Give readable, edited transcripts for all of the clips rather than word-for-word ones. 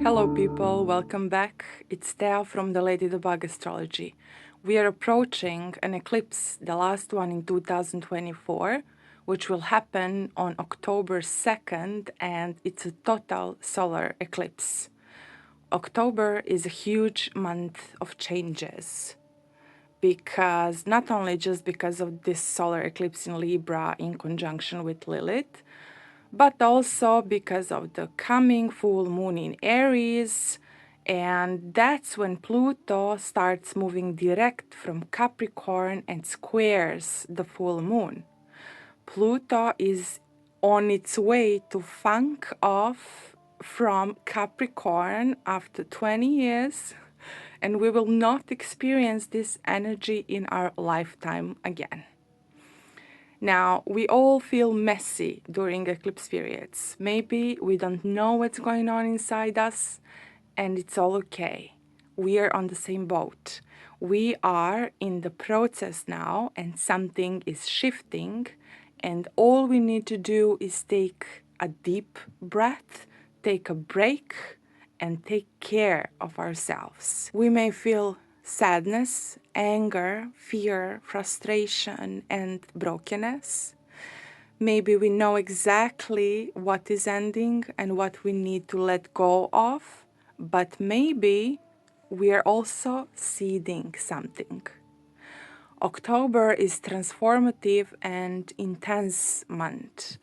Hello people, welcome back. It's 𝗕𝗹 from the ◦𝗦𝗏𝗃 astrology. We are approaching an eclipse, the last one in 2024, which will happen on October 2nd, and it's a total solar eclipse. October is a huge month of changes because not only just because of this solar eclipse in Libra in conjunction with Lilith, but also because of the coming full moon in Aries, and that's when Pluto starts moving direct from Capricorn and squares the full moon. Pluto is on its way to funk off from Capricorn after 20 years, and we will not experience this energy in our lifetime again. Now, we all feel messy during eclipse periods. Maybe we don't know what's going on inside us, and it's all okay. We are on the same boat. We are in the process now, and something is shifting, and all we need to do is take a deep breath, take a break, and take care of ourselves. We may feel sadness, anger, fear, frustration, and brokenness. Maybe we know exactly what is ending and what we need to let go of, but maybe we are also seeding something. October is transformative and intense month,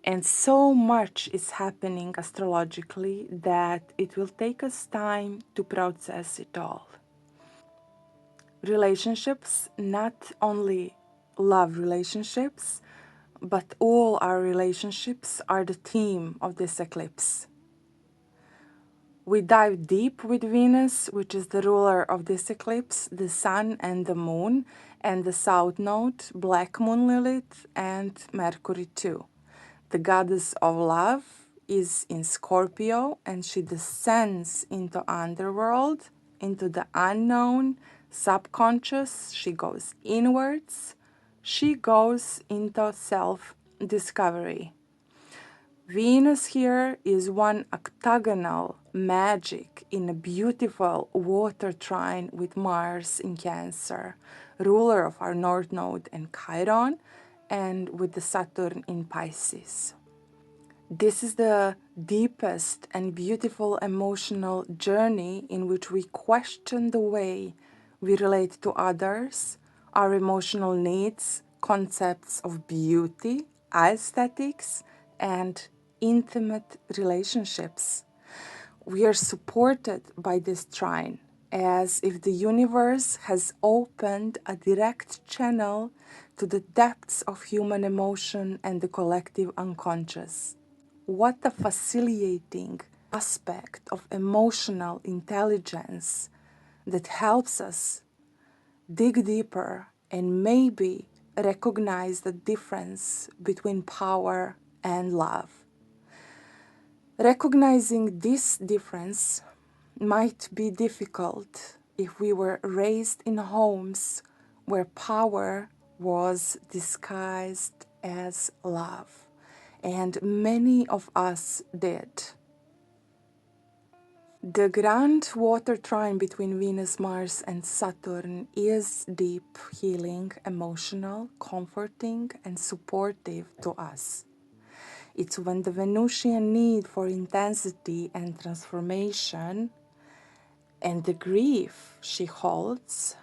and so much is happening astrologically that it will take us time to process it all. Relationships, not only love relationships, but all our relationships are the theme of this eclipse. We dive deep with Venus, which is the ruler of this eclipse, the Sun and the Moon, and the South Node, Black Moon Lilith, and Mercury too. The goddess of love is in Scorpio, and she descends into underworld, into the unknown, subconscious. She goes inwards. She goes into self-discovery. Venus here is one octagonal magic in a beautiful water trine with Mars in Cancer, ruler of our North Node and Chiron, and with the Saturn in Pisces. This is the deepest and beautiful emotional journey in which we question the way we relate to others, our emotional needs, concepts of beauty, aesthetics, and intimate relationships. We are supported by this trine, as if the universe has opened a direct channel to the depths of human emotion and the collective unconscious. What a facilitating aspect of emotional intelligence that helps us dig deeper and maybe recognize the difference between power and love. Recognizing this difference might be difficult if we were raised in homes where power was disguised as love. And many of us did. The grand water trine between Venus, Mars, and Saturn is deep, healing, emotional, comforting, and supportive to us. It's when the Venusian need for intensity and transformation and the grief she holds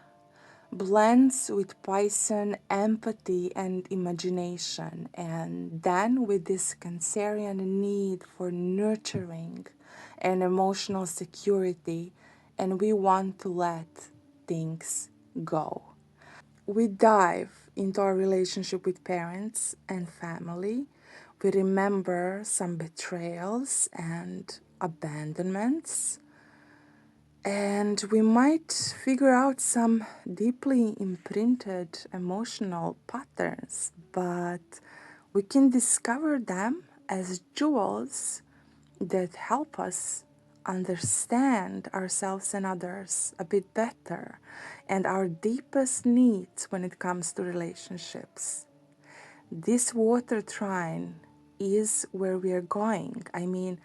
blends with Piscean empathy and imagination, and then with this Cancerian need for nurturing and emotional security, and we want to let things go. We dive into our relationship with parents and family. We remember some betrayals and abandonments. And we might figure out some deeply imprinted emotional patterns, but we can discover them as jewels that help us understand ourselves and others a bit better and our deepest needs when it comes to relationships. This water trine is where we are going. I mean,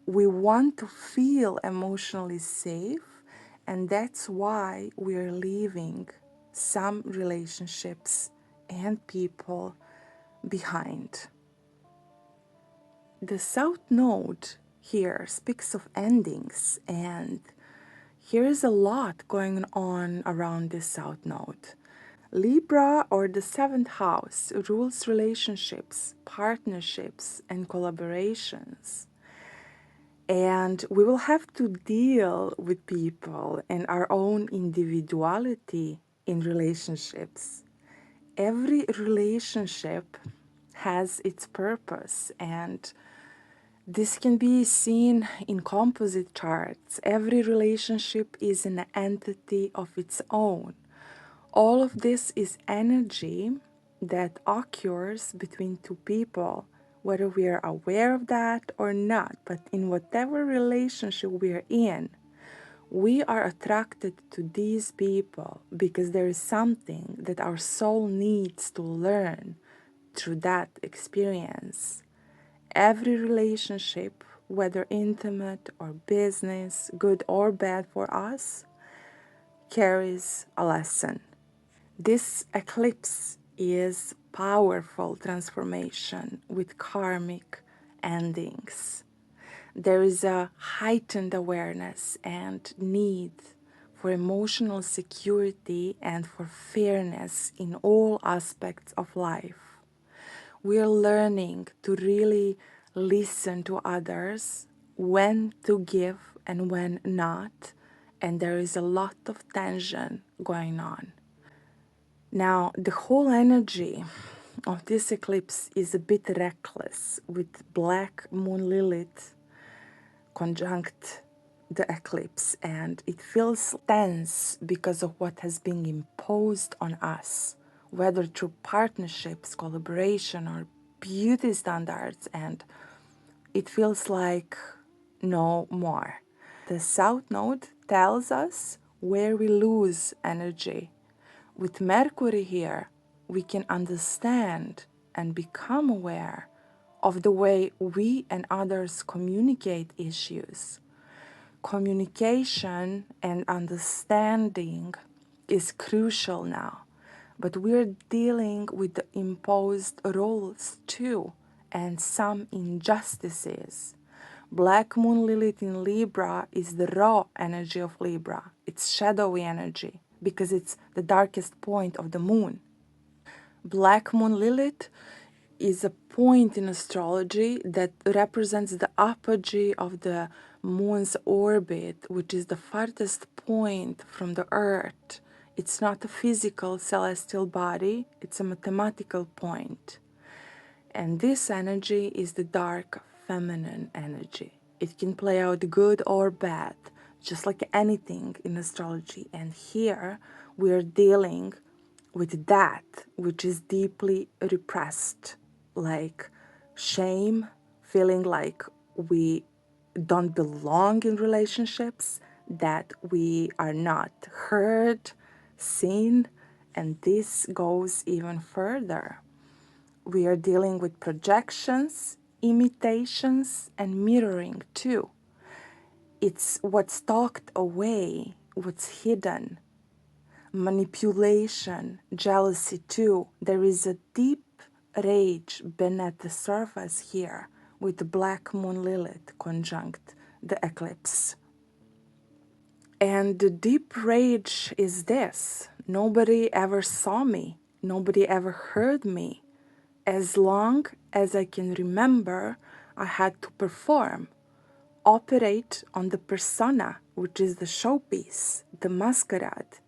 we want to feel emotionally safe, and that's why we are leaving some relationships and people behind. The South Node here speaks of endings, and here is a lot going on around this South Node. Libra, or the seventh house, rules relationships, partnerships, and collaborations. And we will have to deal with people and our own individuality in relationships. Every relationship has its purpose, and this can be seen in composite charts. Every relationship is an entity of its own. All of this is energy that occurs between two people, whether we are aware of that or not. But in whatever relationship we are in, we are attracted to these people because there is something that our soul needs to learn through that experience. Every relationship, whether intimate or business, good or bad for us, carries a lesson. This eclipse is powerful transformation with karmic endings. There is a heightened awareness and need for emotional security and for fairness in all aspects of life. We are learning to really listen to others, when to give and when not, and there is a lot of tension going on. Now, the whole energy of this eclipse is a bit reckless, with Black Moon Lilith conjunct the eclipse, and it feels tense because of what has been imposed on us, whether through partnerships, collaboration, or beauty standards, and it feels like no more. The South Node tells us where we lose energy. With Mercury here, we can understand and become aware of the way we and others communicate issues. Communication and understanding is crucial now, but we're dealing with the imposed roles too, and some injustices. Black Moon Lilith in Libra is the raw energy of Libra. It's shadowy energy because it's the darkest point of the moon. Black Moon Lilith is a point in astrology that represents the apogee of the moon's orbit, which is the farthest point from the earth. It's not a physical celestial body, it's a mathematical point. And this energy is the dark feminine energy. It can play out good or bad, just like anything in astrology. And here we are dealing with that which is deeply repressed, like shame, feeling like we don't belong in relationships, that we are not heard, seen, and this goes even further. We are dealing with projections, imitations, and mirroring too. It's what's tucked away, what's hidden. Manipulation, jealousy too. There is a deep rage beneath the surface here with the Black Moon Lilith conjunct the eclipse. And the deep rage is this: nobody ever saw me, nobody ever heard me. As long as I can remember, I had to perform, operate on the persona, which is the showpiece, the masquerade.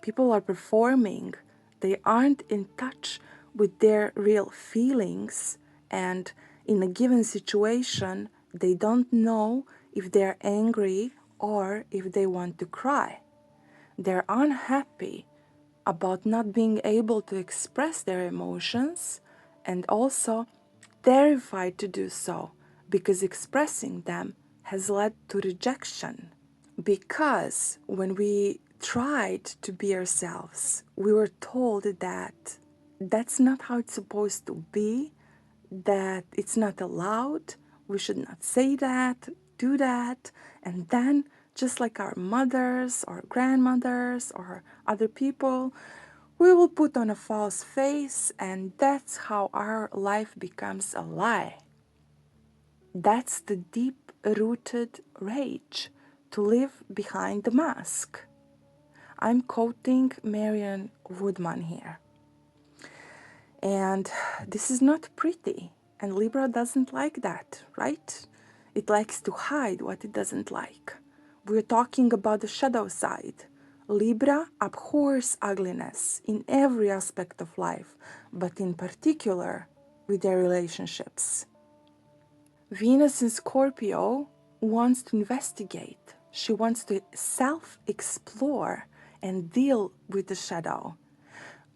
People are performing. They aren't in touch with their real feelings, and in a given situation, they don't know if they're angry or if they want to cry. They're unhappy about not being able to express their emotions, and also terrified to do so because expressing them has led to rejection. Because when we tried to be ourselves, we were told that that's not how it's supposed to be, that it's not allowed, we should not say that, do that, and then just like our mothers or grandmothers or other people, we will put on a false face, and that's how our life becomes a lie. That's the deep-rooted rage, to live behind the mask. I'm quoting Marion Woodman here. And this is not pretty, and Libra doesn't like that, right? It likes to hide what it doesn't like. We're talking about the shadow side. Libra abhors ugliness in every aspect of life, but in particular with their relationships. Venus in Scorpio wants to investigate. She wants to self-explore and deal with the shadow.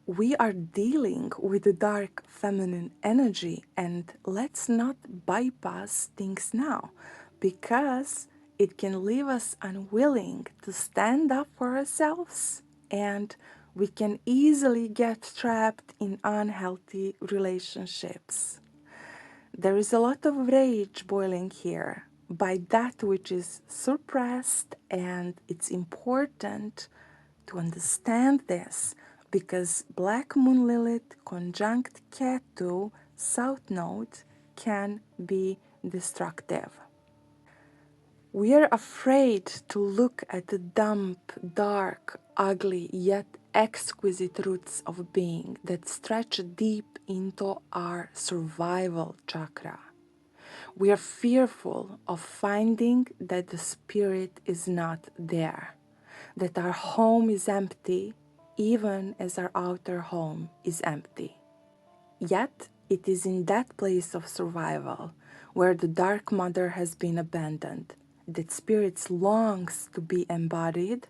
We are dealing with the dark feminine energy, and let's not bypass things now, because it can leave us unwilling to stand up for ourselves, and we can easily get trapped in unhealthy relationships. There is a lot of rage boiling here by that which is suppressed, and it's important to understand this, because Black Moon Lilith conjunct Ketu South Node can be destructive. We are afraid to look at the damp, dark, ugly, yet exquisite roots of being that stretch deep into our survival chakra. We are fearful of finding that the spirit is not there, that our home is empty, even as our outer home is empty. Yet, it is in that place of survival, where the Dark Mother has been abandoned, that spirit longs to be embodied,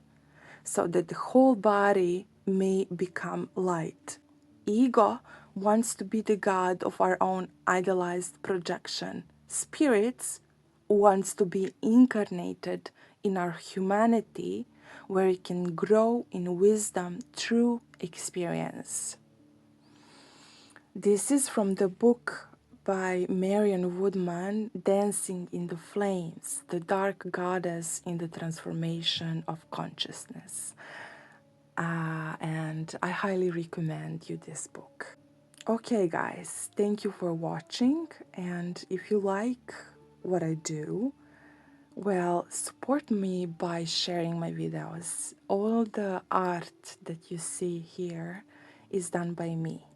so that the whole body may become light. Ego wants to be the god of our own idolized projection. Spirits wants to be incarnated in our humanity, where it can grow in wisdom through experience. This is from the book by Marion Woodman, Dancing in the Flames, the Dark Goddess in the Transformation of Consciousness. And I highly recommend you this book. Okay guys, thank you for watching, and if you like what I do, well, support me by sharing my videos. All the art that you see here is done by me.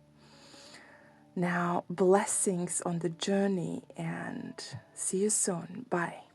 Now, blessings on the journey, and see you soon. Bye.